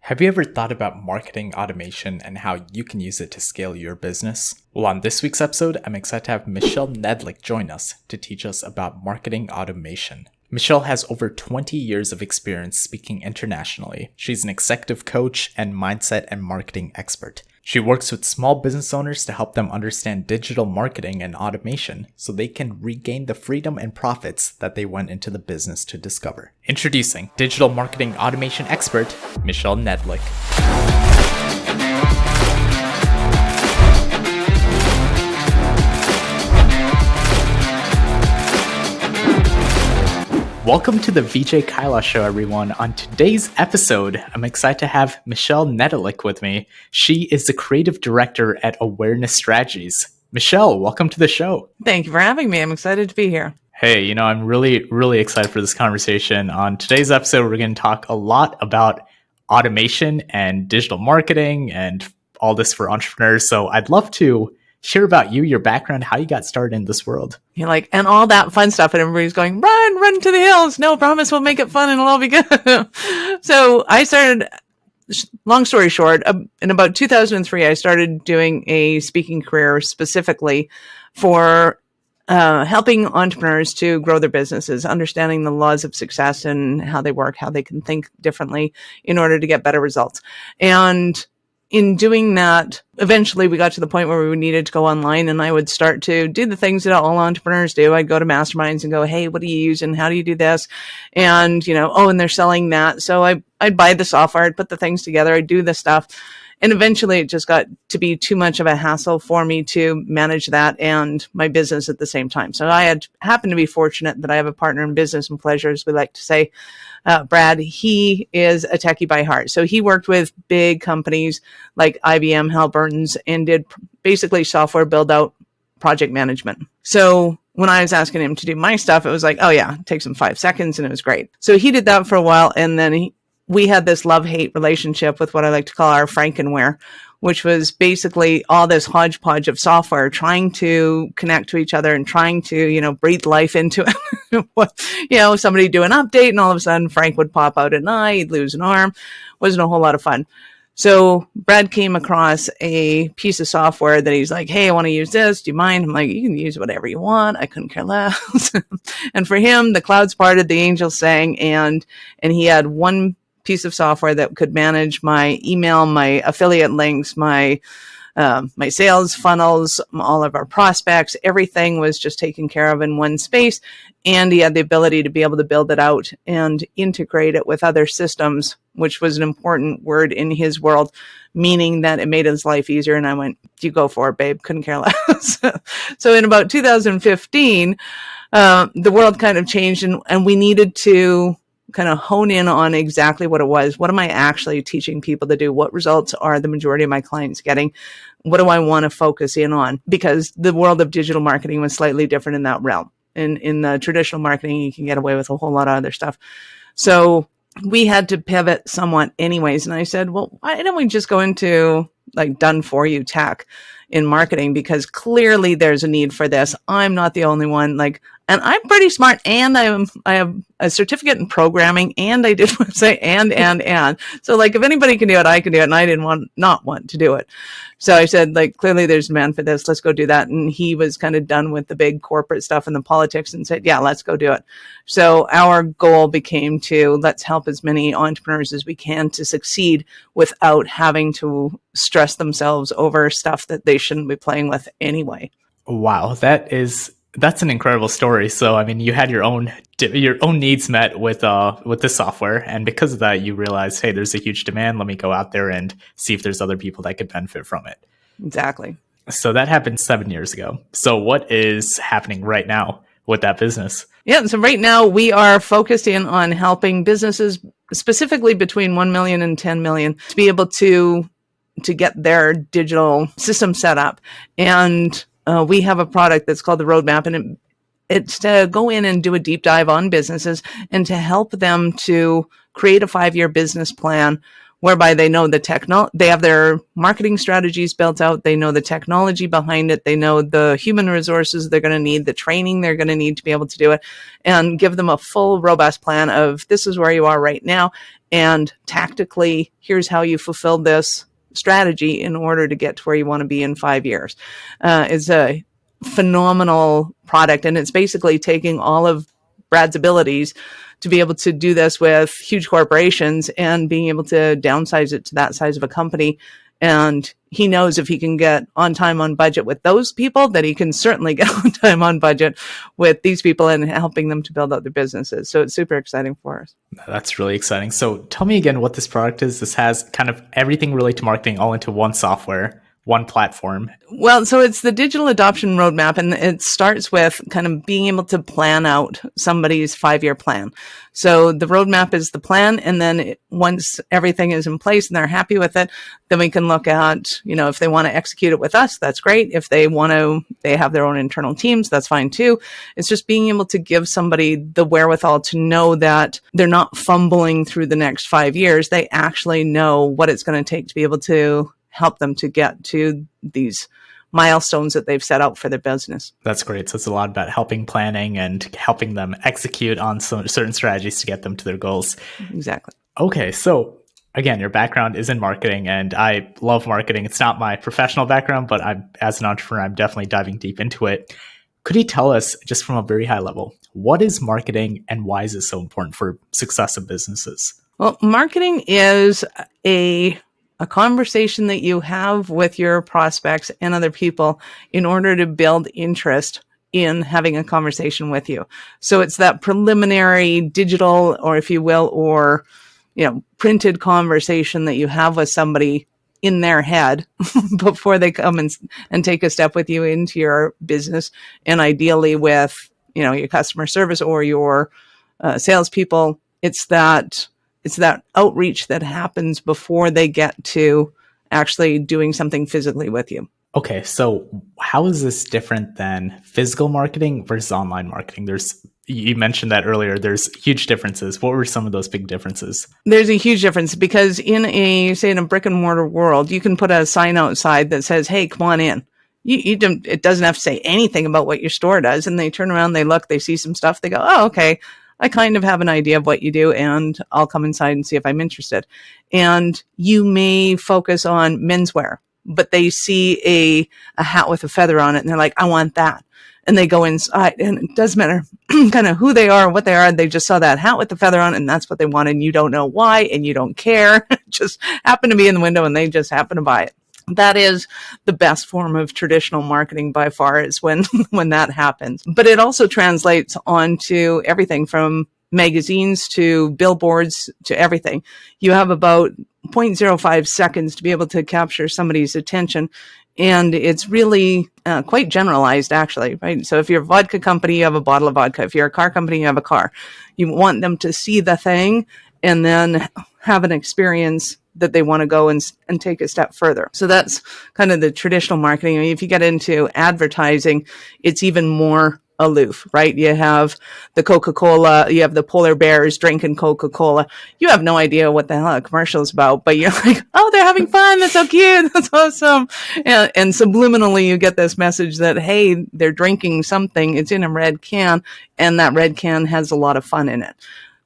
Have you ever thought about marketing automation and how you can use it to scale your business? Well, on this week's episode, I'm excited to have Michelle Nedelec join us to teach us about marketing automation. Michelle has over 20 years of experience speaking internationally. She's an executive coach and mindset and marketing expert. She works with small business owners to help them understand digital marketing and automation so they can regain the freedom and profits that they went into the business to discover. Introducing digital marketing automation expert, Michelle Nedelec. Welcome to the VJ Kailash Show, everyone. On today's episode, I'm excited to have Michelle Nedelec with me. She is the creative director at Awareness Strategies. Michelle, welcome to the show. Thank you for having me. I'm excited to be here. Hey, I'm really excited for this conversation. On today's episode, we're going to talk a lot about automation and digital marketing and all this for entrepreneurs. So I'd love to hear about you, your background, how you got started in this world. You're like, and all that fun stuff. And everybody's going, run to the hills. No, promise we'll make it fun and it'll all be good. So I started, long story short, in about 2003, I started doing a speaking career specifically for helping entrepreneurs to grow their businesses, understanding the laws of success and how they work, how they can think differently in order to get better results. And in doing that, eventually we got to the point where we needed to go online, and I would start to do the things that all entrepreneurs do. I'd go to masterminds and go, hey, what do you use and how do you do this? And, and they're selling that. So I'd buy the software, I'd put the things together, I'd do the stuff. And eventually it just got to be too much of a hassle for me to manage that and my business at the same time. So I had happened to be fortunate that I have a partner in business and pleasure, as we like to say. Brad, he is a techie by heart. So he worked with big companies like IBM, Halliburton's, and did basically software build out project management. So when I was asking him to do my stuff, it was like, oh yeah, it takes him 5 seconds, and it was great. So he did that for a while, and then we had this love-hate relationship with what I like to call our Frankenware, which was basically all this hodgepodge of software trying to connect to each other and trying to, breathe life into it. Somebody do an update and all of a sudden Frank would pop out at night, he'd lose an arm. Wasn't a whole lot of fun. So Brad came across a piece of software that he's like, hey, I want to use this. Do you mind? I'm like, you can use whatever you want. I couldn't care less. And for him, the clouds parted, the angels sang, and he had one piece of software that could manage my email, my affiliate links, my sales funnels, all of our prospects. Everything was just taken care of in one space. And he had the ability to be able to build it out and integrate it with other systems, which was an important word in his world, meaning that it made his life easier. And I went, you go for it, babe. Couldn't care less. So in about 2015, the world kind of changed, and we needed to kind of hone in on exactly what it was. What am I actually teaching people to do? What results are the majority of my clients getting? What do I want to focus in on? Because the world of digital marketing was slightly different in that realm. In the traditional marketing, you can get away with a whole lot of other stuff. So we had to pivot somewhat anyways. And I said, well, why don't we just go into like done for you tech in marketing? Because clearly there's a need for this. I'm not the only one. And I'm pretty smart, and I have a certificate in programming, and I did website, and. So if anybody can do it, I can do it, and I didn't not want to do it. So I said, clearly there's demand for this. Let's go do that. And he was kind of done with the big corporate stuff and the politics and said, yeah, let's go do it. So our goal became to let's help as many entrepreneurs as we can to succeed without having to stress themselves over stuff that they shouldn't be playing with anyway. Wow, that's an incredible story. So, you had your own needs met with the software, and because of that, you realized, hey, there's a huge demand. Let me go out there and see if there's other people that could benefit from it. Exactly. So that happened 7 years ago. So what is happening right now with that business? Yeah. So right now we are focused in on helping businesses specifically between 1 million and 10 million to be able to get their digital system set up. And we have a product that's called the Roadmap, and it's to go in and do a deep dive on businesses and to help them to create a 5-year business plan whereby they know they have their marketing strategies built out. They know the technology behind it. They know the human resources they're going to need, the training they're going to need to be able to do it, and give them a full, robust plan of this is where you are right now. and tactically, here's how you fulfill this strategy in order to get to where you want to be in 5 years. It's a phenomenal product, and it's basically taking all of Brad's abilities to be able to do this with huge corporations and being able to downsize it to that size of a company. And he knows if he can get on time, on budget with those people, that he can certainly get on time, on budget with these people and helping them to build out their businesses. So it's super exciting for us. That's really exciting. So tell me again what this product is. This has kind of everything related to marketing all into one software, one platform. Well, so it's the digital adoption roadmap, and it starts with kind of being able to plan out somebody's 5-year plan. So the roadmap is the plan, and then once everything is in place and they're happy with it, then we can look at, if they want to execute it with us, that's great. If they want to, they have their own internal teams, that's fine too. It's just being able to give somebody the wherewithal to know that they're not fumbling through the next 5 years. They actually know what it's going to take to be able to help them to get to these milestones that they've set out for their business. That's great. So it's a lot about helping planning and helping them execute on some certain strategies to get them to their goals. Exactly. Okay. So again, your background is in marketing, and I love marketing. It's not my professional background, but as an entrepreneur, I'm definitely diving deep into it. Could you tell us, just from a very high level, what is marketing and why is it so important for success of businesses? Well, marketing is a conversation that you have with your prospects and other people in order to build interest in having a conversation with you. So it's that preliminary digital, or if you will, or, printed conversation that you have with somebody in their head before they come and take a step with you into your business, and ideally with, your customer service or your salespeople. It's that outreach that happens before they get to actually doing something physically with you. Okay, so how is this different than physical marketing versus online marketing? You mentioned that earlier, there's huge differences. What were some of those big differences? There's a huge difference because in a brick and mortar world, you can put a sign outside that says, hey, come on in. It doesn't have to say anything about what your store does. And they turn around, they look, they see some stuff, they go, oh, okay. I kind of have an idea of what you do, and I'll come inside and see if I'm interested. And you may focus on menswear, but they see a hat with a feather on it, and they're like, I want that. And they go inside, and it doesn't matter kind of who they are, what they are. They just saw that hat with the feather on it, and that's what they want, and you don't know why, and you don't care. It just happened to be in the window, and they just happen to buy it. That is the best form of traditional marketing by far, is when that happens. But it also translates onto everything from magazines to billboards to everything. You have about 0.05 seconds to be able to capture somebody's attention. And it's really quite generalized, actually, right? So if you're a vodka company, you have a bottle of vodka. If you're a car company, you have a car. You want them to see the thing and then have an experience that they want to go and take a step further. So that's kind of the traditional marketing. I mean, if you get into advertising, it's even more aloof, right? You have the Coca-Cola, you have the polar bears drinking Coca-Cola. You have no idea what the hell a commercial is about, but you're like, oh, they're having fun. That's so cute. That's awesome. And subliminally, you get this message that, hey, they're drinking something. It's in a red can, and that red can has a lot of fun in it.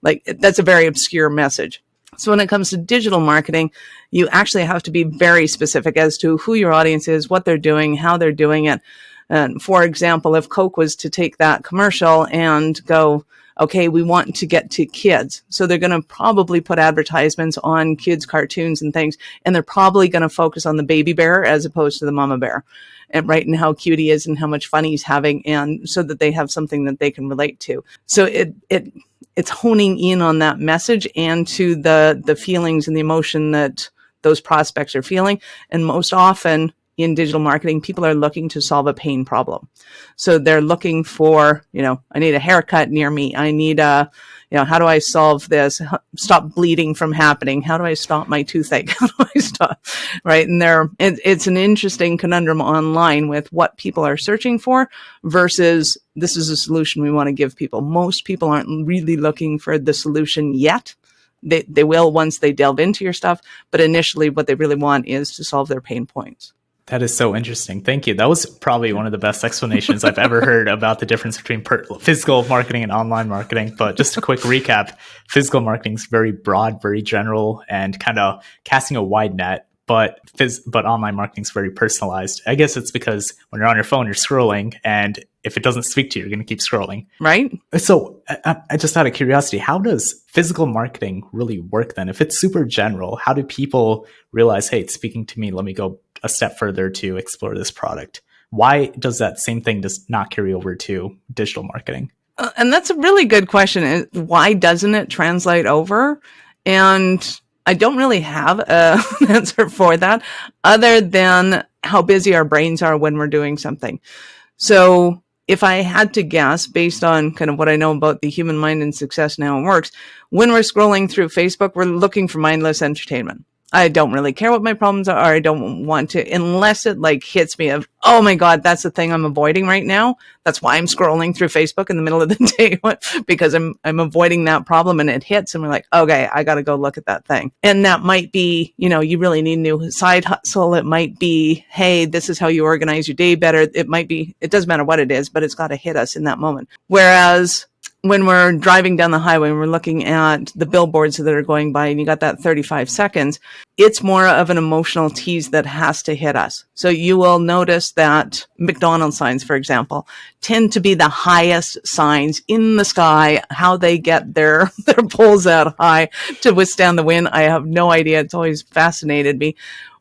Like, that's a very obscure message. So when it comes to digital marketing, you actually have to be very specific as to who your audience is, what they're doing, how they're doing it. And for example, if Coke was to take that commercial and go, okay, we want to get to kids. So they're going to probably put advertisements on kids' cartoons and things, and they're probably going to focus on the baby bear as opposed to the mama bear, and right, and how cute he is and how much fun he's having, and so that they have something that they can relate to. So it's honing in on that message and to the feelings and the emotion that those prospects are feeling. And most often in digital marketing, people are looking to solve a pain problem. So they're looking for, I need a haircut near me. I need how do I solve this? Stop bleeding from happening. How do I stop my toothache? How do I stop? Right. And it's an interesting conundrum online with what people are searching for versus this is a solution we want to give people. Most people aren't really looking for the solution yet. They will once they delve into your stuff, but initially what they really want is to solve their pain points. That is so interesting. Thank you. That was probably one of the best explanations I've ever heard about the difference between physical marketing and online marketing. But just a quick recap, physical marketing is very broad, very general, and kind of casting a wide net. But online marketing is very personalized. I guess it's because when you're on your phone, you're scrolling, and if it doesn't speak to you, you're going to keep scrolling. Right? So I just out of curiosity, how does physical marketing really work then? If it's super general, how do people realize, hey, it's speaking to me, let me go a step further to explore this product? Why does that same thing just not carry over to digital marketing? And that's a really good question. Why doesn't it translate over? And I don't really have an answer for that other than how busy our brains are when we're doing something. So if I had to guess based on kind of what I know about the human mind and success and how it works, when we're scrolling through Facebook, we're looking for mindless entertainment. I don't really care what my problems are. I don't want to, unless it like hits me of, oh my God, that's the thing I'm avoiding right now. That's why I'm scrolling through Facebook in the middle of the day because I'm avoiding that problem, and it hits and we're like, okay, I got to go look at that thing. And that might be, you really need a new side hustle. It might be, hey, this is how you organize your day better. It might be, it doesn't matter what it is, but it's got to hit us in that moment. Whereas when we're driving down the highway and we're looking at the billboards that are going by and you got that 35 seconds, it's more of an emotional tease that has to hit us. So you will notice that McDonald's signs, for example, tend to be the highest signs in the sky. How they get their poles that high to withstand the wind, I have no idea. It's always fascinated me.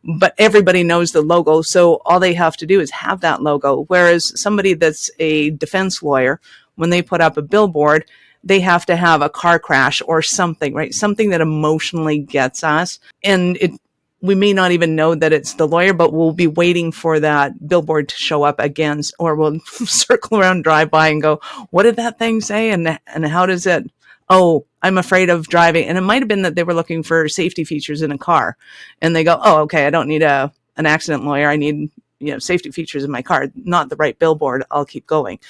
But everybody knows the logo, so all they have to do is have that logo. Whereas somebody that's a defense lawyer, when they put up a billboard, they have to have a car crash or something, right? Something that emotionally gets us. And we may not even know that it's the lawyer, but we'll be waiting for that billboard to show up again, or we'll circle around, drive by and go, what did that thing say? And how does it? Oh, I'm afraid of driving. And it might have been that they were looking for safety features in a car. And they go, oh, okay, I don't need an accident lawyer. I need, safety features in my car, not the right billboard. I'll keep going.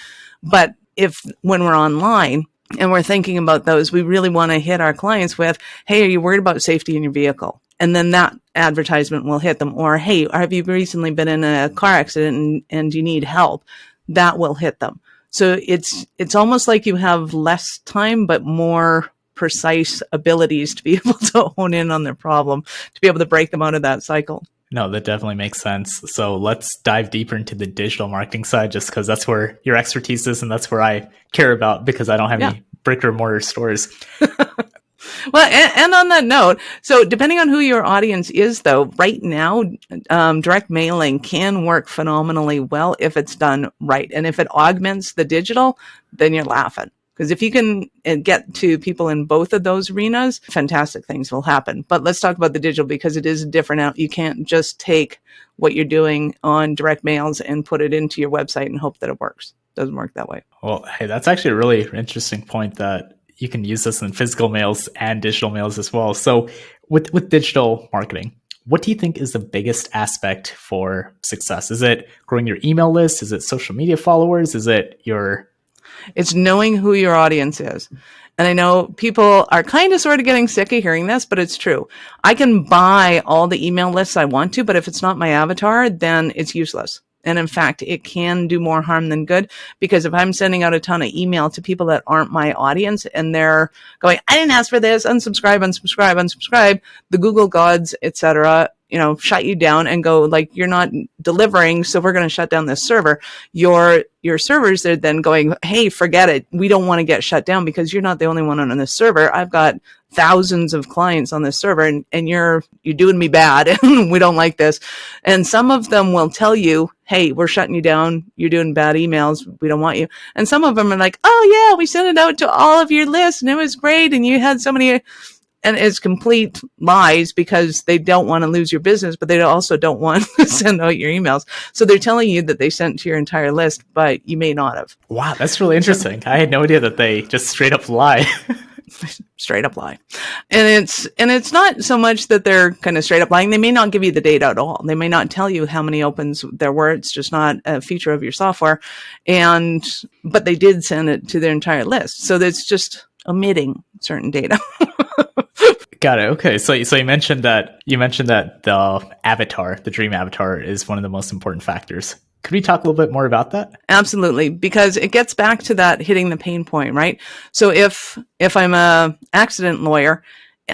But when we're online and we're thinking about those, we really want to hit our clients with, hey, are you worried about safety in your vehicle? And then that advertisement will hit them. Or, hey, have you recently been in a car accident and you need help? That will hit them. So it's almost like you have less time, but more precise abilities to be able to hone in on their problem, to be able to break them out of that cycle. No, that definitely makes sense. So let's dive deeper into the digital marketing side, just because that's where your expertise is and that's where I care about, because I don't have any brick or mortar stores. Well, and on that note, so depending on who your audience is, though, right now, direct mailing can work phenomenally well if it's done right. And if it augments the digital, then you're laughing. Because if you can get to people in both of those arenas, fantastic things will happen. But let's talk about the digital, because it is different. You can't just take what you're doing on direct mails and put it into your website and hope that it works. It doesn't work that way. Well, hey, that's actually a really interesting point, that you can use this in physical mails and digital mails as well. So with digital marketing, what do you think is the biggest aspect for success? Is it growing your email list? Is it social media followers? Is it It's knowing who your audience is. And I know people are kind of sort of getting sick of hearing this, but it's true. I can buy all the email lists I want to, but if it's not my avatar, then it's useless. And in fact, it can do more harm than good, because if I'm sending out a ton of email to people that aren't my audience and they're going, I didn't ask for this, unsubscribe, the Google gods, etc., shut you down and go like, you're not delivering, so we're going to shut down this server. Your servers are then going, hey, forget it. We don't want to get shut down because you're not the only one on this server. I've got thousands of clients on this server, and you're doing me bad and we don't like this. And some of them will tell you, hey, we're shutting you down. You're doing bad emails. We don't want you. And some of them are like, oh yeah, we sent it out to all of your lists and it was great. And you had so many. And it's complete lies, because they don't want to lose your business, but they also don't want to send out your emails. So they're telling you that they sent to your entire list, but you may not have. Wow, that's really interesting. I had no idea that they just straight up lie. Straight up lie. And it's not so much that they're kind of straight up lying. They may not give you the data at all. They may not tell you how many opens there were. It's just not a feature of your software. But they did send it to their entire list. So that's just omitting certain data. Got it. Okay. So you mentioned that the dream avatar is one of the most important factors. Could we talk a little bit more about that? Absolutely, because it gets back to that hitting the pain point, right? So if I'm a accident lawyer,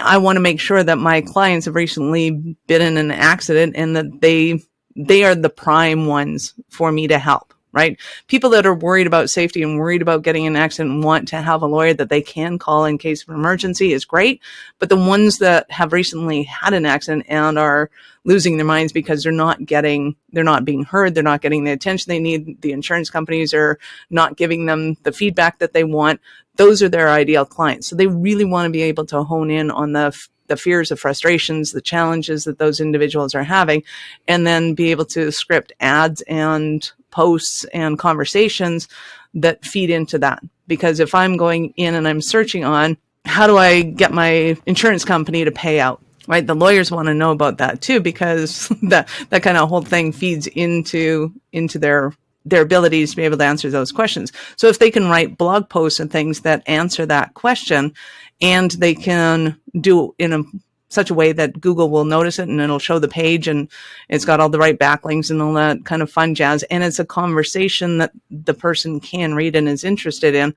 I want to make sure that my clients have recently been in an accident and that they are the prime ones for me to help, right? People that are worried about safety and worried about getting in an accident and want to have a lawyer that they can call in case of an emergency is great. But the ones that have recently had an accident and are losing their minds because they're not being heard, they're not getting the attention they need, the insurance companies are not giving them the feedback that they want, those are their ideal clients. So they really want to be able to hone in on the fears, the frustrations, the challenges that those individuals are having, and then be able to script ads and posts and conversations that feed into that. Because if I'm going in and I'm searching on how do I get my insurance company to pay out, right? The lawyers want to know about that too, because that kind of whole thing feeds into their abilities to be able to answer those questions. So if they can write blog posts and things that answer that question, and they can do in such a way that Google will notice it and it'll show the page and it's got all the right backlinks and all that kind of fun jazz, and it's a conversation that the person can read and is interested in,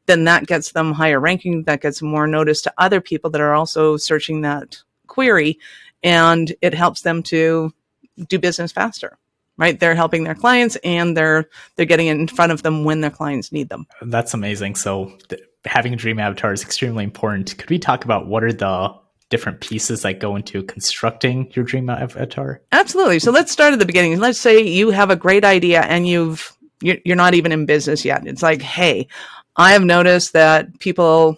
then that gets them higher ranking, that gets more notice to other people that are also searching that query, and it helps them to do business faster. Right, they're helping their clients, and they're getting it in front of them when their clients need them. That's amazing. So having a dream avatar is extremely important. Could we talk about what are the different pieces that go into constructing your dream avatar? Absolutely. So let's start at the beginning. Let's say you have a great idea and you're not even in business yet. It's like, hey, I have noticed that people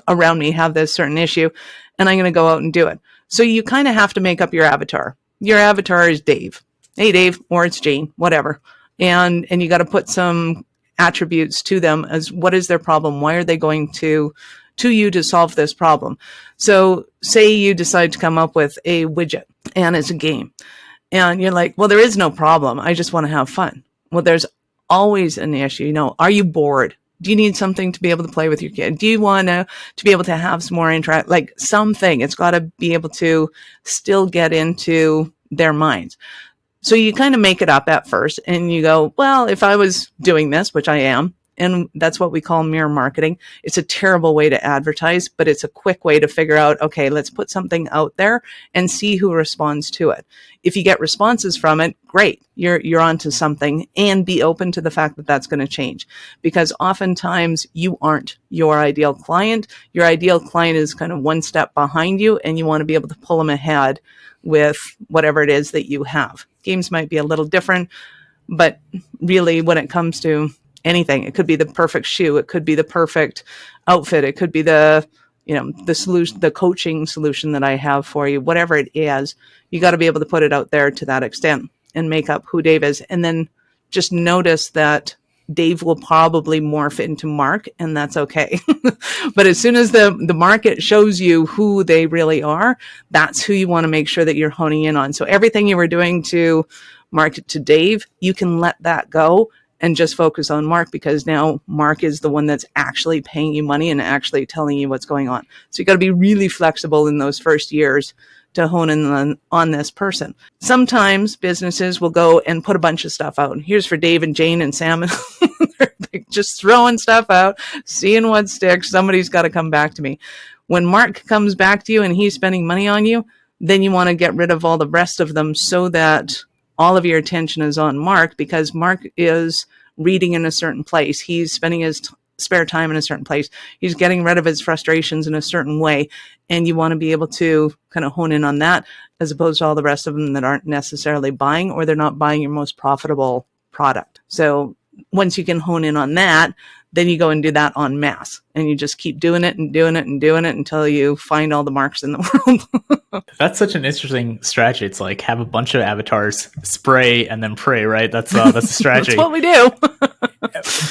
around me have this certain issue, and I'm going to go out and do it. So you kind of have to make up your avatar. Your avatar is Dave. Hey, Dave, or it's Jane, whatever. And you got to put some attributes to them as what is their problem? Why are they going to you to solve this problem? So say you decide to come up with a widget and it's a game, and you're like, well, there is no problem. I just want to have fun. Well, there's always an issue. Are you bored? Do you need something to be able to play with your kid? Do you want to be able to have some more interact, like something? It's got to be able to still get into their minds. So you kind of make it up at first and you go, well, if I was doing this, which I am, and that's what we call mirror marketing. It's a terrible way to advertise, but it's a quick way to figure out, okay, let's put something out there and see who responds to it. If you get responses from it, great, you're onto something, and be open to the fact that that's going to change, because oftentimes you aren't your ideal client. Your ideal client is kind of one step behind you, and you want to be able to pull them ahead with whatever it is that you have. Games might be a little different, but really when it comes to anything, it could be the perfect shoe, it could be the perfect outfit, it could be the solution, the coaching solution that I have for you, whatever it is, you got to be able to put it out there to that extent and make up who Dave is. And then just notice that Dave will probably morph into Mark, and that's okay. But as soon as the market shows you who they really are, that's who you want to make sure that you're honing in on. So everything you were doing to market to Dave, you can let that go and just focus on Mark, because now Mark is the one that's actually paying you money and actually telling you what's going on. So you got to be really flexible in those first years to hone in on this person. Sometimes businesses will go and put a bunch of stuff out. Here's for Dave and Jane and Sam. They're just throwing stuff out, seeing what sticks. Somebody's got to come back to me. When Mark comes back to you and he's spending money on you, then you want to get rid of all the rest of them so that all of your attention is on Mark, because Mark is reading in a certain place. He's spending his spare time in a certain place. He's getting rid of his frustrations in a certain way. And you want to be able to kind of hone in on that, as opposed to all the rest of them that aren't necessarily buying, or they're not buying your most profitable product. So once you can hone in on that, then you go and do that en masse, and you just keep doing it and doing it and doing it until you find all the marks in the world. That's such an interesting strategy. It's like have a bunch of avatars, spray, and then pray, right? That's a strategy. That's what we do.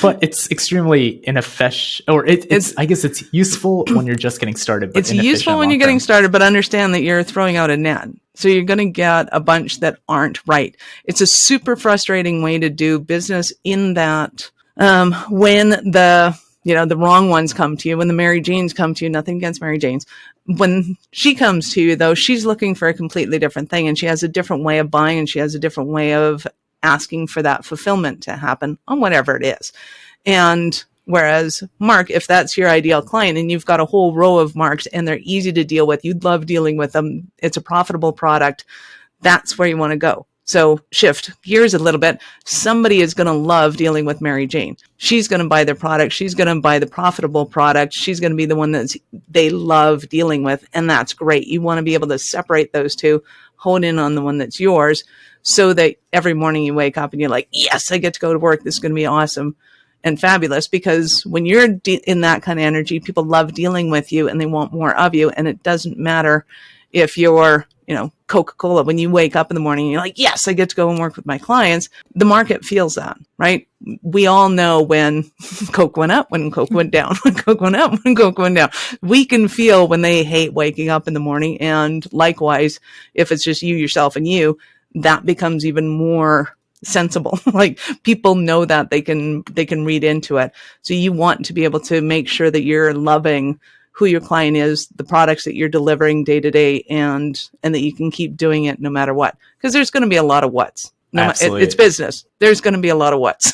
But it's extremely inefficient, or I guess it's useful when you're just getting started. But it's useful when you're getting started, but understand that you're throwing out a net. So you're going to get a bunch that aren't right. It's a super frustrating way to do business, in that when the the wrong ones come to you. When the Mary Janes come to you, nothing against Mary Janes. When she comes to you, though, she's looking for a completely different thing, and she has a different way of buying, and she has a different way of asking for that fulfillment to happen on whatever it is. And whereas Mark, if that's your ideal client and you've got a whole row of Marks and they're easy to deal with, you'd love dealing with them, it's a profitable product, that's where you want to go. So shift gears a little bit. Somebody is going to love dealing with Mary Jane. She's going to buy their product. She's going to buy the profitable product. She's going to be the one that they love dealing with. And that's great. You want to be able to separate those two, hone in on the one that's yours, so that every morning you wake up and you're like, yes, I get to go to work. This is going to be awesome and fabulous. Because when you're in that kind of energy, people love dealing with you and they want more of you. And it doesn't matter if you're, Coca-Cola, when you wake up in the morning, you're like, yes, I get to go and work with my clients. The market feels that, right? We all know when Coke went up, when Coke went down, when Coke went up, when Coke went down. We can feel when they hate waking up in the morning. And likewise, if it's just you, yourself, and you, that becomes even more sensible. Like, people know that they can read into it. So you want to be able to make sure that you're loving who your client is, the products that you're delivering day to day, and that you can keep doing it no matter what. Because there's going to be a lot of whats. It's business. There's going to be a lot of whats.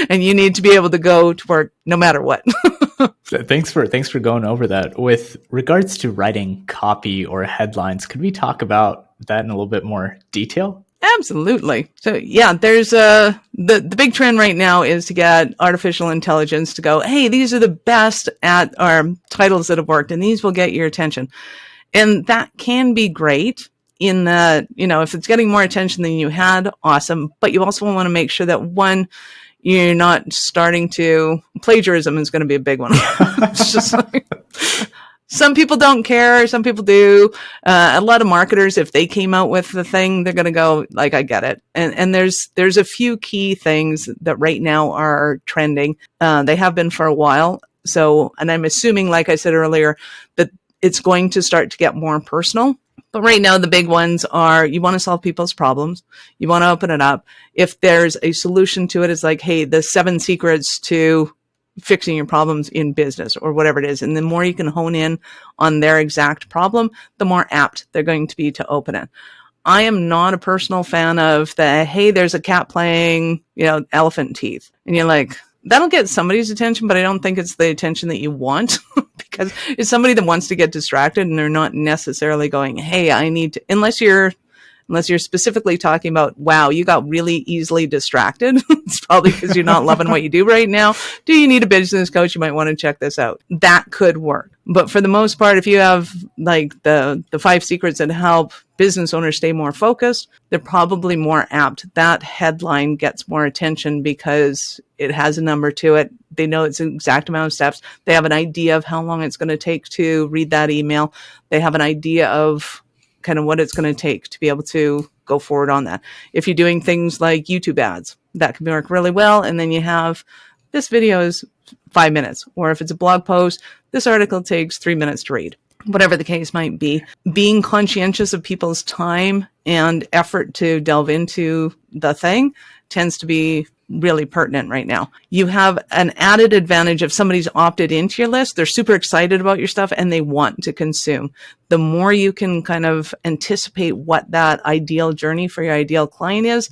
And you need to be able to go to work no matter what. Thanks for going over that. With regards to writing copy or headlines, could we talk about that in a little bit more detail? Absolutely. So yeah, there's the big trend right now is to get artificial intelligence to go, hey, these are the best at our titles that have worked, and these will get your attention. And that can be great in that, if it's getting more attention than you had, awesome. But you also want to make sure that, one, you're not starting to, plagiarism is going to be a big one. It's just like, some people don't care. Some people do. A lot of marketers, if they came out with the thing, they're going to go like, I get it. And there's a few key things that right now are trending. They have been for a while. So, and I'm assuming, like I said earlier, that it's going to start to get more personal. But right now, the big ones are, you want to solve people's problems. You want to open it up. If there's a solution to it, it's like, hey, the 7 secrets to fixing your problems in business, or whatever it is. And the more you can hone in on their exact problem, the more apt they're going to be to open it. I am not a personal fan of the, hey, there's a cat playing, elephant teeth. And you're like, that'll get somebody's attention, but I don't think it's the attention that you want. Because it's somebody that wants to get distracted, and they're not necessarily going, hey, I need to, unless you're specifically talking about, wow, you got really easily distracted. It's probably because you're not loving what you do right now. Do you need a business coach? You might want to check this out. That could work. But for the most part, if you have like the 5 secrets that help business owners stay more focused, they're probably more apt. That headline gets more attention because it has a number to it. They know it's an exact amount of steps. They have an idea of how long it's going to take to read that email. They have an idea of kind of what it's going to take to be able to go forward on that. If you're doing things like YouTube ads, that can work really well. And then you have, this video is 5 minutes. Or if it's a blog post, this article takes 3 minutes to read. Whatever the case might be, being conscientious of people's time and effort to delve into the thing tends to be really pertinent right now. You have an added advantage if somebody's opted into your list, they're super excited about your stuff and they want to consume. The more you can kind of anticipate what that ideal journey for your ideal client is,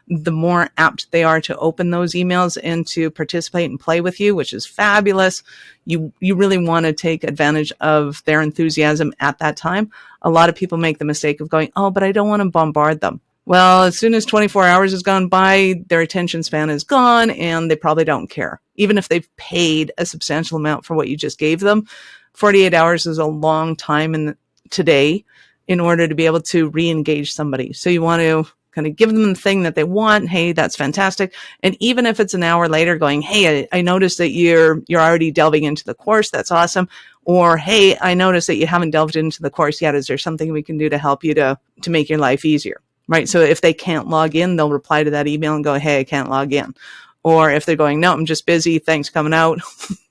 the more apt they are to open those emails and to participate and play with you, which is fabulous. You really want to take advantage of their enthusiasm at that time. A lot of people make the mistake of going, oh, but I don't want to bombard them. Well, as soon as 24 hours has gone by, their attention span is gone and they probably don't care. Even if they've paid a substantial amount for what you just gave them, 48 hours is a long time today in order to be able to re-engage somebody. So you want to kind of give them the thing that they want. Hey, that's fantastic. And even if it's an hour later going, hey, I noticed that you're already delving into the course. That's awesome. Or, hey, I noticed that you haven't delved into the course yet. Is there something we can do to help you to make your life easier? Right. So if they can't log in, they'll reply to that email and go, hey, I can't log in. Or if they're going, no, I'm just busy. Thanks coming out.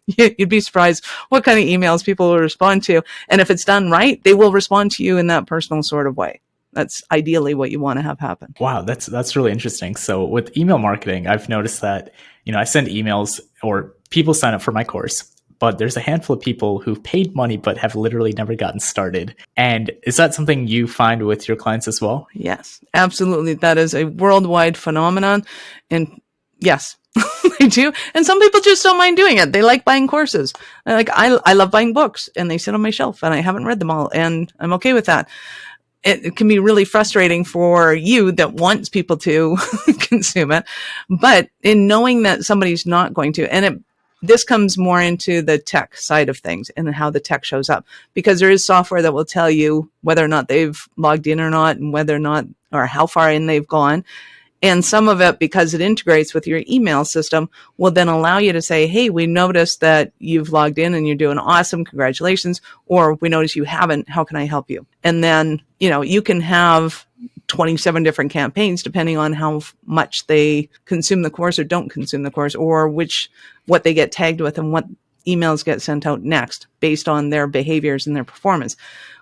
You'd be surprised what kind of emails people will respond to. And if it's done right, they will respond to you in that personal sort of way. That's ideally what you want to have happen. Wow, that's really interesting. So with email marketing, I've noticed that, I send emails, or people sign up for my course, but there's a handful of people who've paid money but have literally never gotten started. And is that something you find with your clients as well? Yes, absolutely. That is a worldwide phenomenon. And yes, they do. And some people just don't mind doing it. They like buying courses. I love buying books, and they sit on my shelf and I haven't read them all, and I'm okay with that. It can be really frustrating for you that wants people to consume it. But in knowing that somebody's not going to, and this comes more into the tech side of things and how the tech shows up, because there is software that will tell you whether or not they've logged in or not, and whether or not, or how far in they've gone. And some of it, because it integrates with your email system, will then allow you to say, hey, we noticed that you've logged in and you're doing awesome. Congratulations. Or we noticed you haven't. How can I help you? And then, you can have 27 different campaigns depending on how much they consume the course or don't consume the course, or what they get tagged with and what emails get sent out next based on their behaviors and their performance,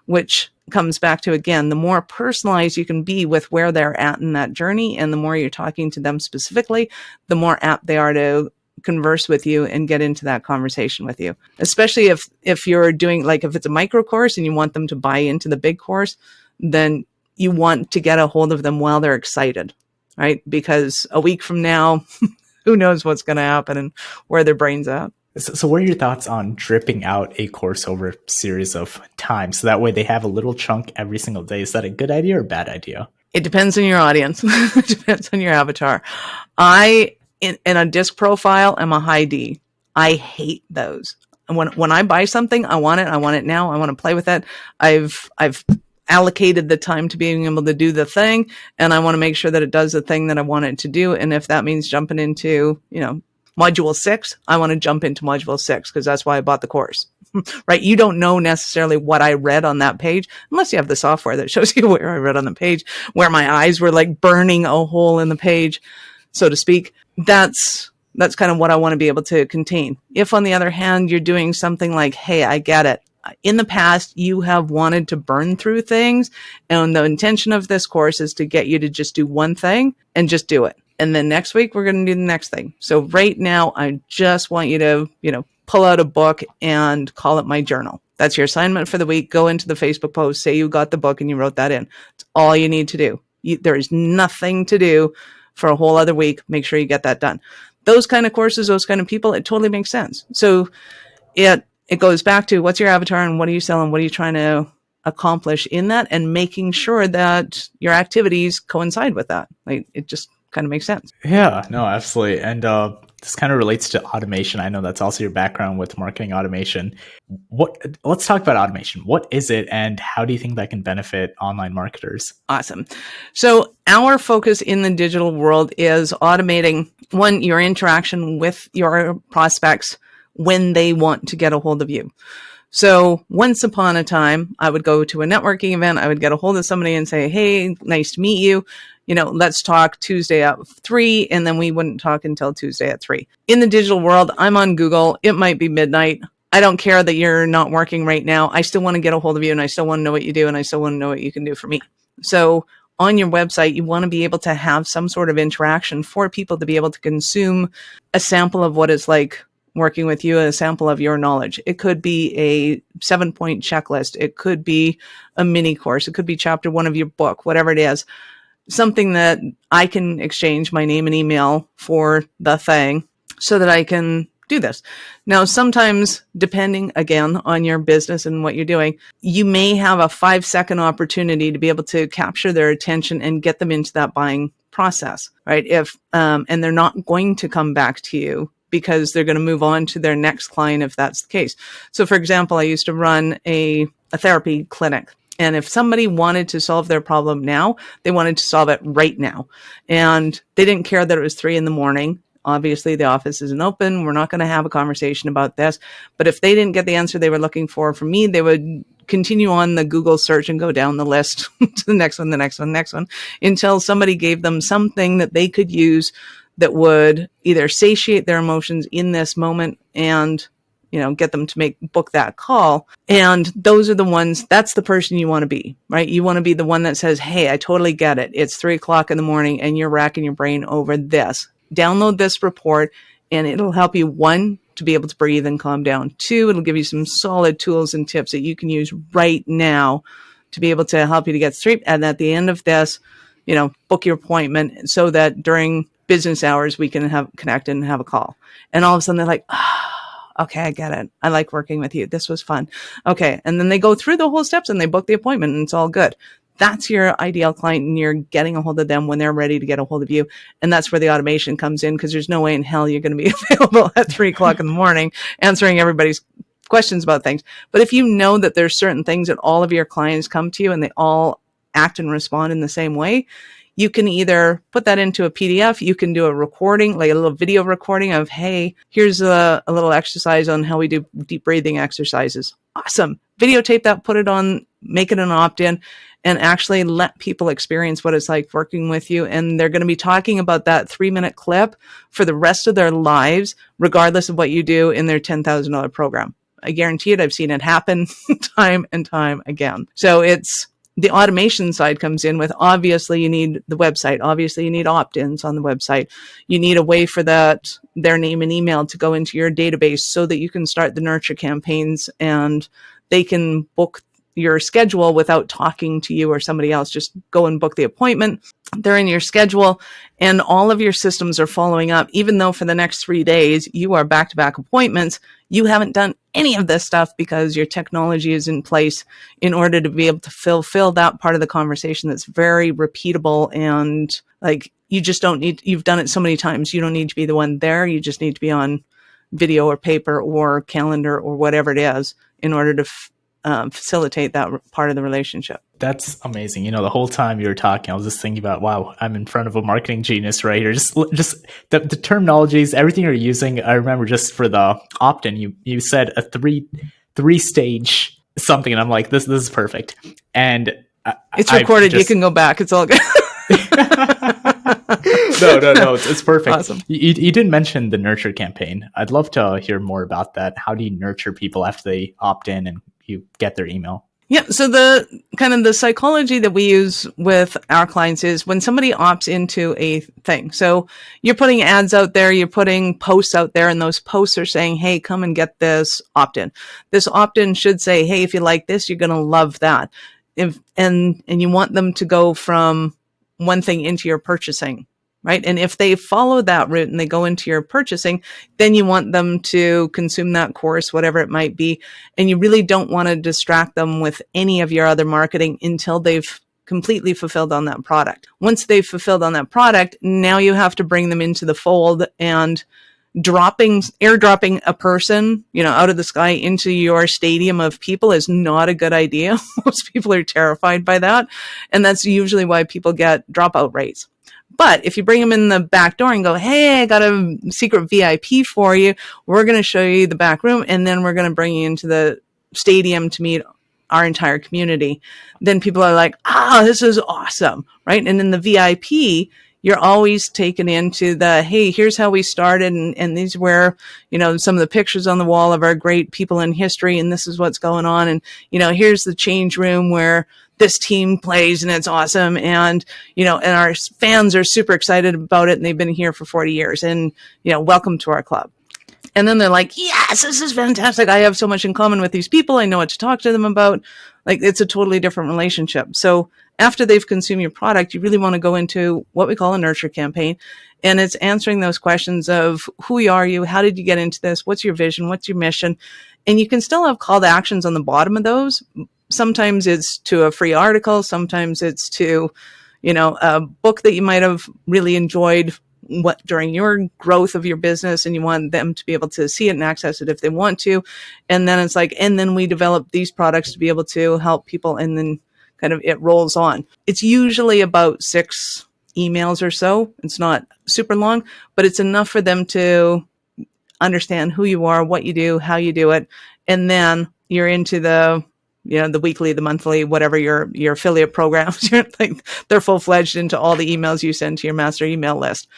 which comes back to, again, the more personalized you can be with where they're at in that journey, and the more you're talking to them specifically, the more apt they are to converse with you and get into that conversation with you. Especially if you're doing, like, if it's a micro course and you want them to buy into the big course, then you want to get a hold of them while they're excited, right? Because a week from now, who knows what's going to happen and where their brain's at. So what are your thoughts on dripping out a course over a series of times, so that way they have a little chunk every single day? Is that a good idea or a bad idea? It depends on your audience. It depends on your avatar. In a disc profile, I'm a high D. I hate those. And when I buy something, I want it. I want it now. I want to play with it. I've allocated the time to being able to do the thing, and I want to make sure that it does the thing that I want it to do. And if that means jumping into, module 6, I want to jump into module 6 because that's why I bought the course, right? You don't know necessarily what I read on that page unless you have the software that shows you where I read on the page, where my eyes were like burning a hole in the page, so to speak. That's kind of what I want to be able to contain. If, on the other hand, you're doing something like, hey, I get it. In the past, you have wanted to burn through things, and the intention of this course is to get you to just do one thing and just do it. And then next week, we're going to do the next thing. So right now, I just want you to, pull out a book and call it my journal. That's your assignment for the week. Go into the Facebook post, say you got the book and you wrote that in. It's all you need to do. There is nothing to do for a whole other week. Make sure you get that done. Those kind of courses, those kind of people, it totally makes sense. So it goes back to, what's your avatar and what are you selling? What are you trying to accomplish in that? And making sure that your activities coincide with that. Like, it just kind of makes sense. Yeah, no, absolutely. And this kind of relates to automation. I know that's also your background with marketing automation. Let's talk about automation. What is it, and how do you think that can benefit online marketers? Awesome. So our focus in the digital world is automating, one, your interaction with your prospects when they want to get a hold of you. So once upon a time, I would go to a networking event. I would get a hold of somebody and say, hey, nice to meet you. Let's talk Tuesday at 3, and then we wouldn't talk until Tuesday at 3. In the digital world, I'm on Google. It might be midnight. I don't care that you're not working right now. I still want to get a hold of you, and I still want to know what you do, and I still want to know what you can do for me. So on your website, you want to be able to have some sort of interaction for people to be able to consume a sample of what it's like working with you, a sample of your knowledge. It could be a 7-point checklist. It could be a mini course. It could be chapter 1 of your book, whatever it is. Something that I can exchange my name and email for the thing so that I can do this. Now, sometimes, depending again on your business and what you're doing, you may have a 5-second opportunity to be able to capture their attention and get them into that buying process, right? And they're not going to come back to you because they're going to move on to their next client if that's the case. So, for example, I used to run a therapy clinic. And if somebody wanted to solve their problem now, they wanted to solve it right now. And they didn't care that it was 3 a.m. Obviously, the office isn't open. We're not going to have a conversation about this. But if they didn't get the answer they were looking for from me, they would continue on the Google search and go down the list to the next one, the next one, the next one, until somebody gave them something that they could use that would either satiate their emotions in this moment and get them to book that call. And those are the ones, that's the person you want to be, right? You want to be the one that says, hey, I totally get it. It's 3:00 in the morning and you're racking your brain over this. Download this report and it'll help you, 1, to be able to breathe and calm down. 2, it'll give you some solid tools and tips that you can use right now to be able to help you to get sleep. And at the end of this, book your appointment so that during business hours, we can connect and have a call. And all of a sudden they're like, okay, I get it. I like working with you. This was fun. Okay. And then they go through the whole steps and they book the appointment and it's all good. That's your ideal client, and you're getting a hold of them when they're ready to get a hold of you. And that's where the automation comes in, because there's no way in hell you're going to be available at 3:00 in the morning answering everybody's questions about things. But if you know that there's certain things that all of your clients come to you and they all act and respond in the same way, you can either put that into a PDF, you can do a recording, like a little video recording of, hey, here's a little exercise on how we do deep breathing exercises. Awesome. Videotape that, put it on, make it an opt-in, and actually let people experience what it's like working with you. And they're going to be talking about that 3-minute clip for the rest of their lives, regardless of what you do in their $10,000 program. I guarantee it. I've seen it happen time and time again. So it's the automation side comes in with, obviously you need the website. Obviously you need opt-ins on the website. You need a way for that, their name and email to go into your database so that you can start the nurture campaigns and they can book your schedule without talking to you or somebody else. Just go and book the appointment. They're in your schedule and all of your systems are following up. Even though for the next 3 days, you are back-to-back appointments, you haven't done any of this stuff because your technology is in place in order to be able to fulfill that part of the conversation that's very repeatable. And like, you just don't need, you've done it so many times. You don't need to be the one there. You just need to be on video or paper or calendar or whatever it is in order to facilitate that part of the relationship. That's amazing. The whole time you were talking, I was just thinking about, wow, I'm in front of a marketing genius right here. Just the terminologies, everything you're using. I remember just for the opt-in, you said a three stage something, and I'm like, this is perfect. And it's recorded. You can go back. It's all good. No, it's perfect. Awesome. You didn't mention the nurture campaign. I'd love to hear more about that. How do you nurture people after they opt in and you get their email? Yeah. So the kind of the psychology that we use with our clients is when somebody opts into a thing. So you're putting ads out there, you're putting posts out there, and those posts are saying, hey, come and get this opt-in. This opt-in should say, hey, if you like this, you're going to love that. And you want them to go from one thing into your purchasing, right? And if they follow that route and they go into your purchasing, then you want them to consume that course, whatever it might be. And you really don't want to distract them with any of your other marketing until they've completely fulfilled on that product. Once they've fulfilled on that product, now you have to bring them into the fold, and airdropping a person, out of the sky into your stadium of people is not a good idea. Most people are terrified by that. And that's usually why people get dropout rates. But if you bring them in the back door and go, hey, I got a secret VIP for you. We're going to show you the back room, and then we're going to bring you into the stadium to meet our entire community. Then people are like, this is awesome, right? And in the VIP, you're always taken into the, hey, here's how we started. And these were, some of the pictures on the wall of our great people in history. And this is what's going on. And, here's the change room where this team plays and it's awesome. And, and our fans are super excited about it. And they've been here for 40 years and, welcome to our club. And then they're like, yes, this is fantastic. I have so much in common with these people. I know what to talk to them about. Like, it's a totally different relationship. So after they've consumed your product, you really want to go into what we call a nurture campaign. And it's answering those questions of who are you? How did you get into this? What's your vision? What's your mission? And you can still have call to actions on the bottom of those. Sometimes it's to a free article. Sometimes it's to, a book that you might have really enjoyed during your growth of your business, and you want them to be able to see it and access it if they want to. And then it's like, and then we develop these products to be able to help people, and then kind of it rolls on. It's usually about 6 emails or so. It's not super long, but it's enough for them to understand who you are, what you do, how you do it. And then you're into the weekly, the monthly, whatever your affiliate programs, they're full-fledged into all the emails you send to your master email list.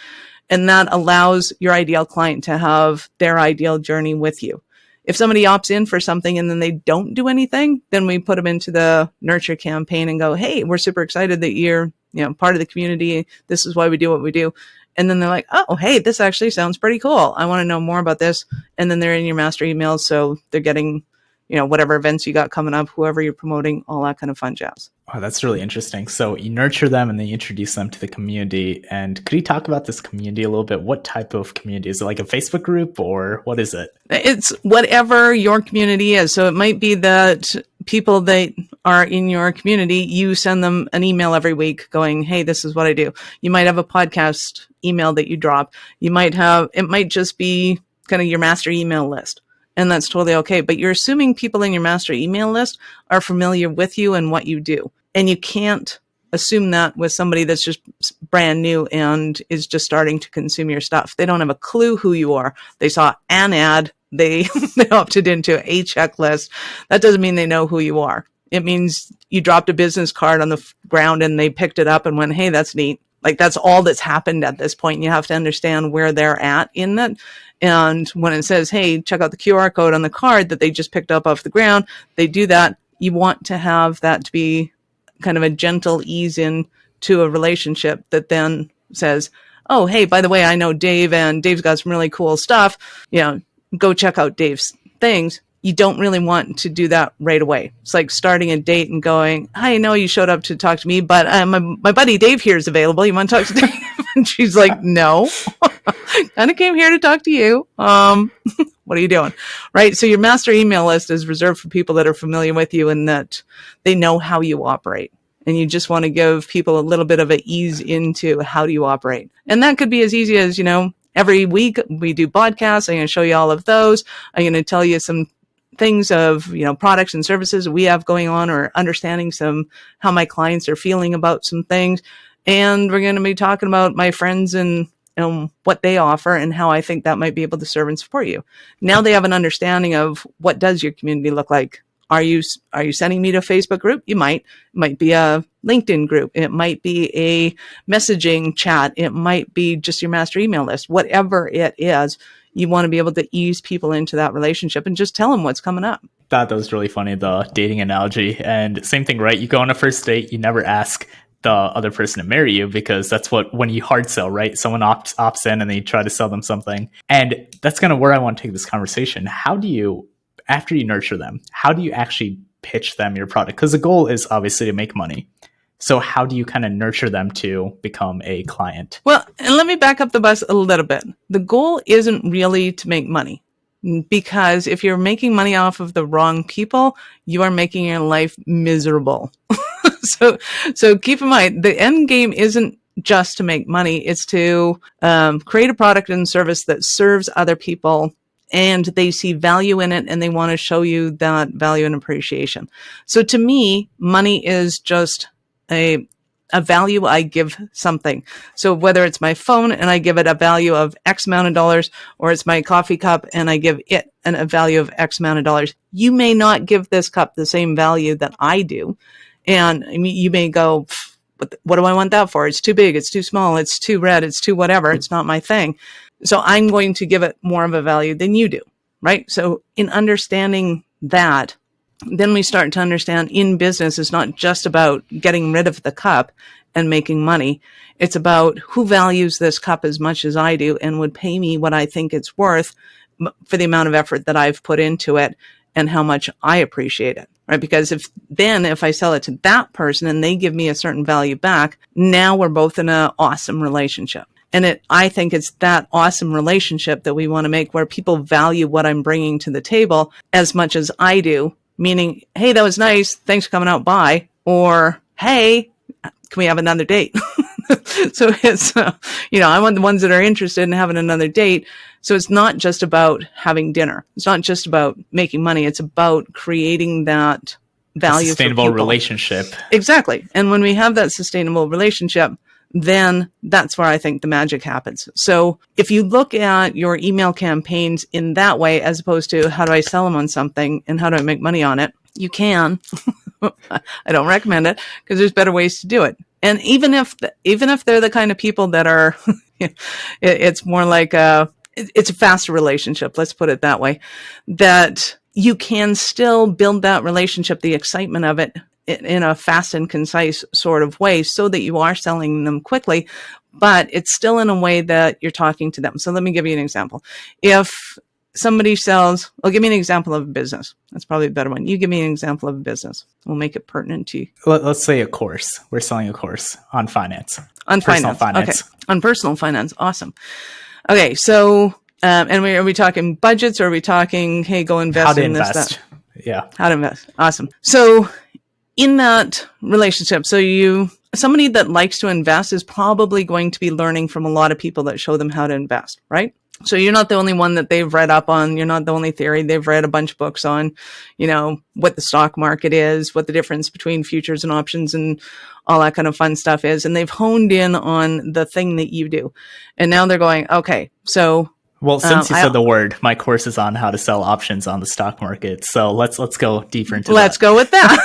And that allows your ideal client to have their ideal journey with you. If somebody opts in for something and then they don't do anything, then we put them into the nurture campaign and go, hey, we're super excited that you're, part of the community. This is why we do what we do. And then they're like, oh, hey, this actually sounds pretty cool. I want to know more about this. And then they're in your master emails. So they're getting, whatever events you got coming up, whoever you're promoting, all that kind of fun jazz. Oh, that's really interesting. So you nurture them and then you introduce them to the community. And could you talk about this community a little bit? What type of community? Is it like a Facebook group or what is it? It's whatever your community is. So it might be that people that are in your community, you send them an email every week going, hey, this is what I do. You might have a podcast email that you drop. It might just be kind of your master email list. And that's totally okay. But you're assuming people in your master email list are familiar with you and what you do. And you can't assume that with somebody that's just brand new and is just starting to consume your stuff. They don't have a clue who you are. They saw an ad. They opted into a checklist. That doesn't mean they know who you are. It means you dropped a business card on the ground and they picked it up and went, hey, that's neat. Like that's all that's happened at this point. You have to understand where they're at in that. And when it says, hey, check out the QR code on the card that they just picked up off the ground, they do that. You want to have that to be kind of a gentle ease in to a relationship that then says, oh, hey, by the way, I know Dave and Dave's got some really cool stuff. Go check out Dave's things. You don't really want to do that right away. It's like starting a date and going, I know you showed up to talk to me, but my buddy Dave here is available. You want to talk to Dave? And she's like, no, kind of came here to talk to you. What are you doing? Right. So your master email list is reserved for people that are familiar with you and that they know how you operate. And you just want to give people a little bit of an ease into how do you operate. And that could be as easy as, every week we do podcasts. I'm going to show you all of those. I'm going to tell you some things of, products and services we have going on or understanding how my clients are feeling about some things. And we're going to be talking about my friends and what they offer and how I think that might be able to serve and support you. Now they have an understanding of what does your community look like. Are you sending me to a Facebook group? You might. It might be a LinkedIn group. It might be a messaging chat. It might be just your master email list. Whatever it is, you want to be able to ease people into that relationship and just tell them what's coming up. That was really funny, the dating analogy. And same thing, right? You go on a first date, you never ask the other person to marry you because that's when you hard sell, right? Someone opts in and they try to sell them something. And that's kind of where I want to take this conversation. How do you, after you nurture them, how do you actually pitch them your product? Because the goal is obviously to make money. So how do you kind of nurture them to become a client? Well, and let me back up the bus a little bit. The goal isn't really to make money, because if you're making money off of the wrong people, you are making your life miserable. So keep in mind, the end game isn't just to make money. It's to create a product and service that serves other people and they see value in it and they want to show you that value and appreciation. So to me, money is just a value I give something. So whether it's my phone and I give it a value of X amount of dollars, or it's my coffee cup and I give it a value of X amount of dollars, you may not give this cup the same value that I do. And I mean, you may go, what do I want that for? It's too big. It's too small. It's too red. It's too whatever. It's not my thing. So I'm going to give it more of a value than you do. Right. So in understanding that, then we start to understand in business, it's not just about getting rid of the cup and making money. It's about who values this cup as much as I do and would pay me what I think it's worth for the amount of effort that I've put into it and how much I appreciate it. Right. Because if I sell it to that person and they give me a certain value back, now we're both in an awesome relationship. And I think it's that awesome relationship that we want to make where people value what I'm bringing to the table as much as I do. Meaning, hey, that was nice. Thanks for coming out. Bye. Or, hey, can we have another date? So it's, I want the ones that are interested in having another date. So it's not just about having dinner. It's not just about making money. It's about creating that value. Sustainable relationship. Exactly. And when we have that sustainable relationship, then that's where I think the magic happens. So if you look at your email campaigns in that way, as opposed to how do I sell them on something and how do I make money on it, you can. I don't recommend it because there's better ways to do it. And even if they're the kind of people that are, it's more like it's a faster relationship. Let's put it that way, that you can still build that relationship, the excitement of it, in a fast and concise sort of way so that you are selling them quickly, but it's still in a way that you're talking to them. So let me give you an example. If somebody sells, well, give me an example of a business. That's probably a better one. You give me an example of a business. We'll make it pertinent to you. Let's say a course. We're selling a course on finance. On personal finance. Okay. On personal finance. Awesome. Okay. So, and are we talking budgets, or are we talking, hey, go invest in this, that? Yeah. How to invest. Awesome. So in that relationship, somebody that likes to invest is probably going to be learning from a lot of people that show them how to invest, right? So you're not the only one that they've read up on. You're not the only theory. They've read a bunch of books on, what the stock market is, what the difference between futures and options and all that kind of fun stuff is. And they've honed in on the thing that you do. And now they're going, okay, so. Well, since you said the word, my course is on how to sell options on the stock market. So let's go deeper into that. Let's go with that.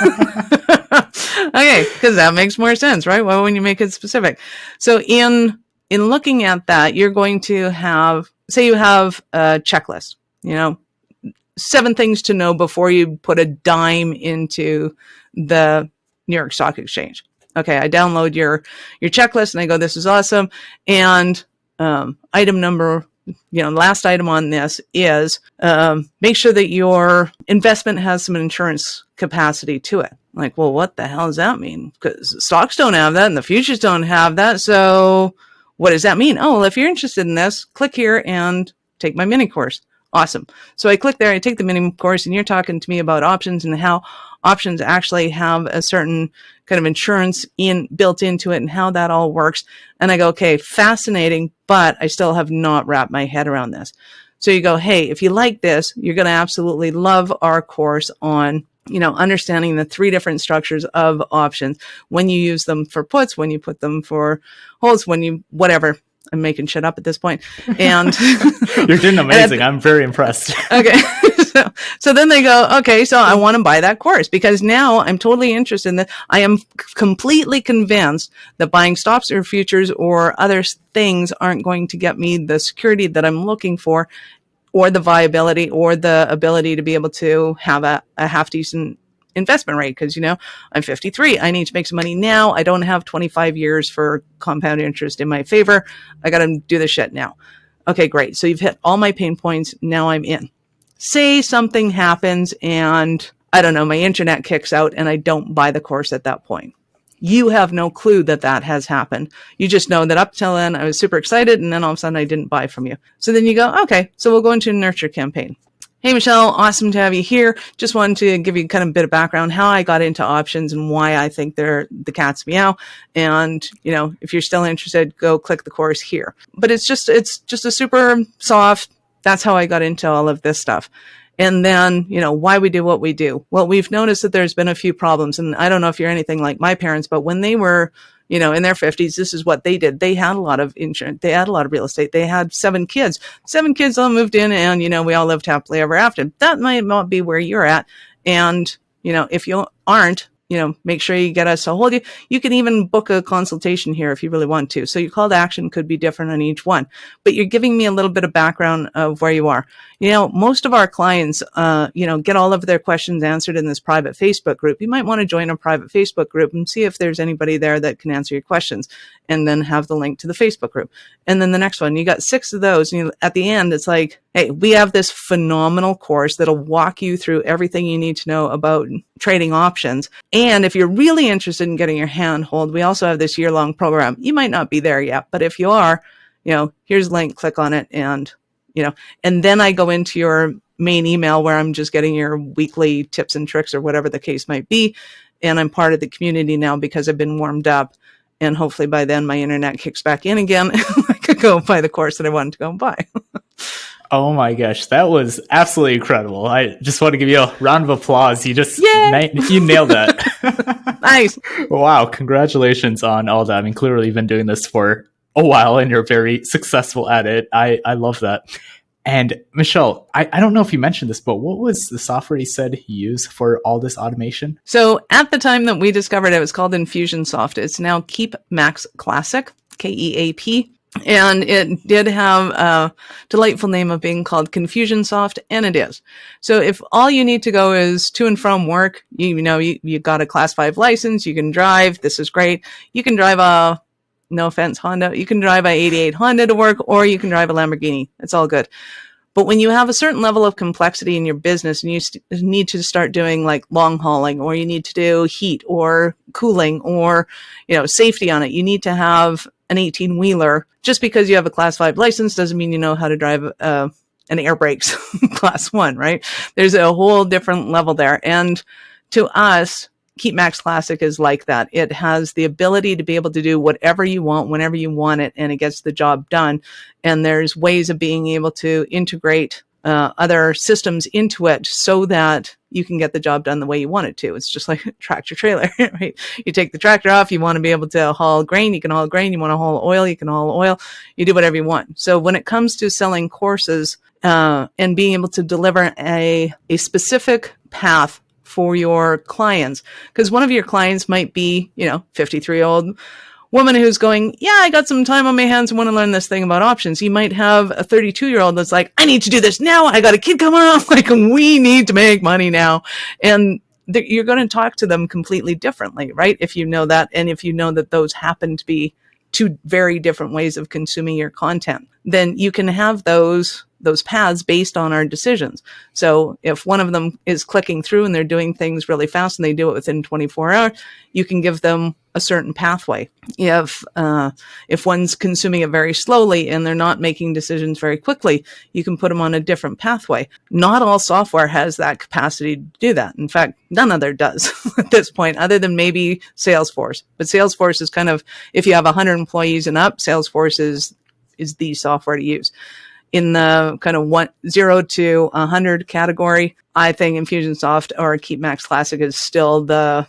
Okay, because that makes more sense, right? Why wouldn't you make it specific? So in looking at that, you're going to have, say you have a checklist, 7 things to know before you put a dime into the New York Stock Exchange. Okay, I download your checklist and I go, this is awesome. And item number, last item on this is make sure that your investment has some insurance capacity to it. Like, well, what the hell does that mean? Because stocks don't have that and the futures don't have that. So what does that mean? Oh, well, if you're interested in this, click here and take my mini course. Awesome. So I click there, I take the mini course, and you're talking to me about options and how options actually have a certain kind of insurance built into it and how that all works. And I go, okay, fascinating, but I still have not wrapped my head around this. So you go, hey, if you like this, you're going to absolutely love our course on, understanding the 3 different structures of options, when you use them for puts, when you put them for holds, when you, whatever. I'm making shit up at this point. And you're doing amazing. I'm very impressed. Okay. So then they go, okay, so I want to buy that course because now I'm totally interested in that. I am completely convinced that buying stocks or futures or other things aren't going to get me the security that I'm looking for, or the viability or the ability to be able to have a half decent investment rate. Because, I'm 53. I need to make some money now. I don't have 25 years for compound interest in my favor. I got to do this shit now. Okay, great. So you've hit all my pain points. Now I'm in. Say something happens and I don't know, my internet kicks out and I don't buy the course at that point. You have no clue that has happened. You just know that up till then I was super excited and then all of a sudden I didn't buy from you. So then you go, okay, so we'll go into a nurture campaign. Hey, Michelle, awesome to have you here. Just wanted to give you kind of a bit of background, how I got into options and why I think they're the cat's meow. And, if you're still interested, go click the course here. But it's just a super soft, that's how I got into all of this stuff. And then, why we do what we do. Well, we've noticed that there's been a few problems. And I don't know if you're anything like my parents, but when they were, in their 50s, this is what they did. They had a lot of insurance. They had a lot of real estate. They had 7 kids. 7 kids all moved in and, we all lived happily ever after. That might not be where you're at. And, if you aren't, make sure you get us to hold you. You can even book a consultation here if you really want to. So your call to action could be different on each one, but you're giving me a little bit of background of where you are. Most of our clients, get all of their questions answered in this private Facebook group. You might want to join a private Facebook group and see if there's anybody there that can answer your questions, and then have the link to the Facebook group. And then the next one, you got 6 of those. And at the end, it's like, hey, we have this phenomenal course that'll walk you through everything you need to know about trading options. And if you're really interested in getting your hand hold, we also have this year-long program. You might not be there yet, but if you are, here's a link, click on it. And, and then I go into your main email where I'm just getting your weekly tips and tricks or whatever the case might be. And I'm part of the community now because I've been warmed up. And hopefully by then my internet kicks back in again. I could go buy the course that I wanted to go and buy. Oh my gosh, that was absolutely incredible. I just want to give you a round of applause. You just you nailed that. Nice. Wow, congratulations on all that. I mean, clearly you've been doing this for a while and you're very successful at it. I love that. And Michelle, I don't know if you mentioned this, but what was the software you said you use for all this automation? So at the time that we discovered it was called Infusionsoft. It's now Keep Max Classic, KEAP. And it did have a delightful name of being called Confusionsoft, and it is. So if all you need to go is to and from work, you got a Class 5 license, you can drive, this is great. You can drive a, no offense, Honda, you can drive a 88 Honda to work, or you can drive a Lamborghini. It's all good. But when you have a certain level of complexity in your business and you need to start doing like long hauling, or you need to do heat or cooling or, safety on it, you need to have an 18 wheeler. Just because you have a Class 5 license doesn't mean you know how to drive an air brakes Class 1, right? There's a whole different level there. And to us, Keep Max Classic is like that. It has the ability to be able to do whatever you want, whenever you want it, and it gets the job done. And there's ways of being able to integrate other systems into it so that you can get the job done the way you want it to. It's just like a tractor trailer, right? You take the tractor off, you want to be able to haul grain, you can haul grain. You want to haul oil, you can haul oil. You do whatever you want. So when it comes to selling courses and being able to deliver a specific path for your clients, because one of your clients might be, 53-year-old woman who's going, yeah, I got some time on my hands and want to learn this thing about options. You might have a 32-year-old that's like, I need to do this now. I got a kid coming up. Like, we need to make money now. And you're going to talk to them completely differently, right? If you know that, and if you know that those happen to be two very different ways of consuming your content, then you can have those paths based on our decisions. So if one of them is clicking through and they're doing things really fast and they do it within 24 hours, you can give them a certain pathway. If one's consuming it very slowly and they're not making decisions very quickly, you can put them on a different pathway. Not all software has that capacity to do that. In fact, none other does at this point, other than maybe Salesforce. But Salesforce is kind of, if you have 100 employees and up, Salesforce is the software to use. In the kind of 0 to 100 category, I think Infusionsoft or Keep Max Classic is still the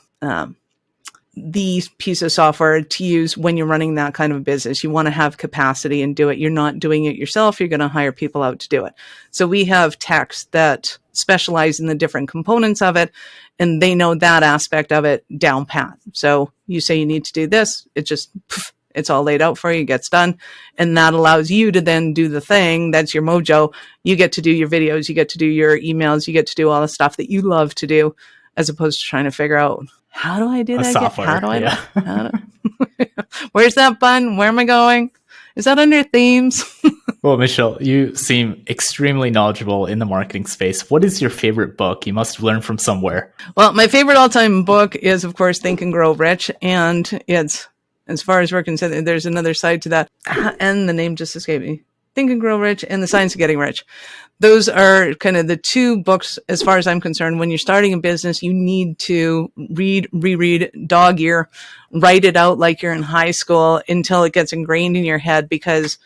piece of software to use when you're running that kind of business. You want to have capacity and do it. You're not doing it yourself. You're going to hire people out to do it. So we have techs that specialize in the different components of it, and they know that aspect of it down pat. So you say you need to do this, it just it's all laid out for you, it gets done. And that allows you to then do the thing that's your mojo. You get to do your videos, you get to do your emails, you get to do all the stuff that you love to do, as opposed to trying to figure out, how do I do that software, again? How do I Where's that button? Where am I going? Is that under themes? Well, Michelle, you seem extremely knowledgeable in the marketing space. What is your favorite book? You must have learned from somewhere. Well, my favorite all-time book is, of course, Think and Grow Rich. And it's, as far as we're concerned, there's another side to that. And the name just escaped me. Think and Grow Rich and The Science of Getting Rich. Those are kind of the two books, as far as I'm concerned. When you're starting a business, you need to reread, dog ear, write it out like you're in high school until it gets ingrained in your head, because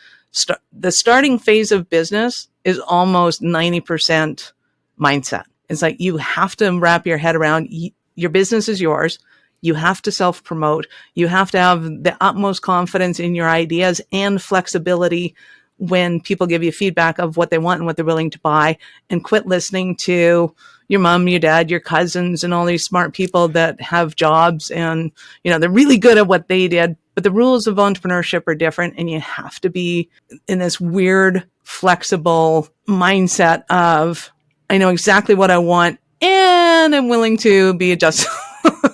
the starting phase of business is almost 90% mindset. It's like you have to wrap your head around your business is yours. You have to self-promote. You have to have the utmost confidence in your ideas and flexibility when people give you feedback of what they want and what they're willing to buy, and quit listening to your mom, your dad, your cousins, and all these smart people that have jobs and, they're really good at what they did. But the rules of entrepreneurship are different, and you have to be in this weird, flexible mindset of, I know exactly what I want and I'm willing to be adjusted.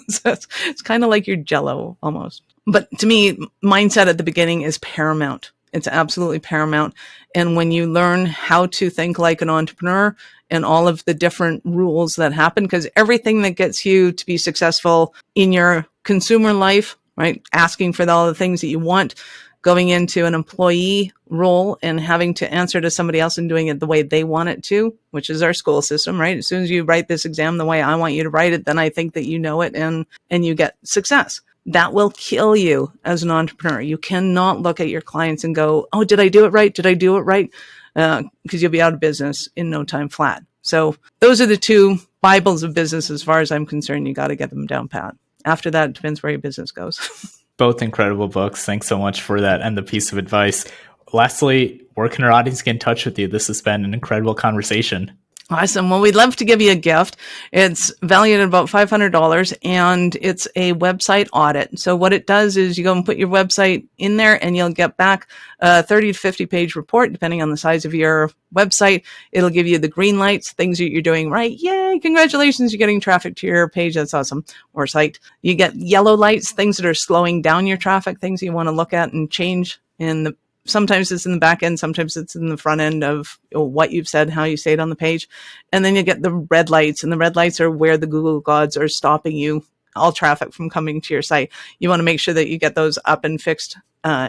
So it's kind of like your Jell-O almost. But to me, mindset at the beginning is paramount. It's absolutely paramount. And when you learn how to think like an entrepreneur and all of the different rules that happen, because everything that gets you to be successful in your consumer life, right? Asking for all the things that you want, going into an employee role and having to answer to somebody else and doing it the way they want it to, which is our school system, right? As soon as you write this exam the way I want you to write it, then I think that you know it and you get success. That will kill you as an entrepreneur. You cannot look at your clients and go, oh, did I do it right? Did I do it right? Because you'll be out of business in no time flat. So those are the two Bibles of business as far as I'm concerned. You got to get them down pat. After that, it depends where your business goes. Both incredible books. Thanks so much for that and the piece of advice. Lastly, where can our audience get in touch with you? This has been an incredible conversation. Awesome. Well, we'd love to give you a gift. It's valued at about $500 and it's a website audit. So what it does is you go and put your website in there and you'll get back a 30 to 50 page report, depending on the size of your website. It'll give you the green lights, things that you're doing right. Yay. Congratulations. You're getting traffic to your page. That's awesome. Or site. You get yellow lights, things that are slowing down your traffic, things you want to look at and change in the Sometimes it's in the back end, sometimes it's in the front end of what you've said, how you say it on the page. And then you get the red lights, and the red lights are where the Google gods are stopping you, all traffic from coming to your site. You want to make sure that you get those up and fixed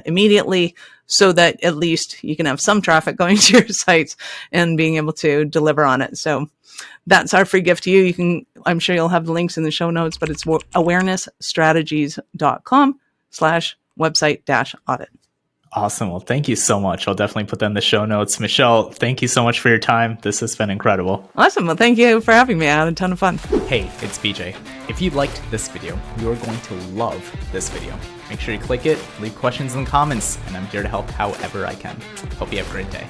immediately so that at least you can have some traffic going to your sites and being able to deliver on it. So that's our free gift to you. I'm sure you'll have the links in the show notes, but it's awarenessstrategies.com/website-audit. Awesome. Well, thank you so much. I'll definitely put that in the show notes. Michelle, thank you so much for your time. This has been incredible. Awesome. Well, thank you for having me. I had a ton of fun. Hey, it's BJ. If you liked this video, you are going to love this video. Make sure you click it, leave questions in the comments, and I'm here to help however I can. Hope you have a great day.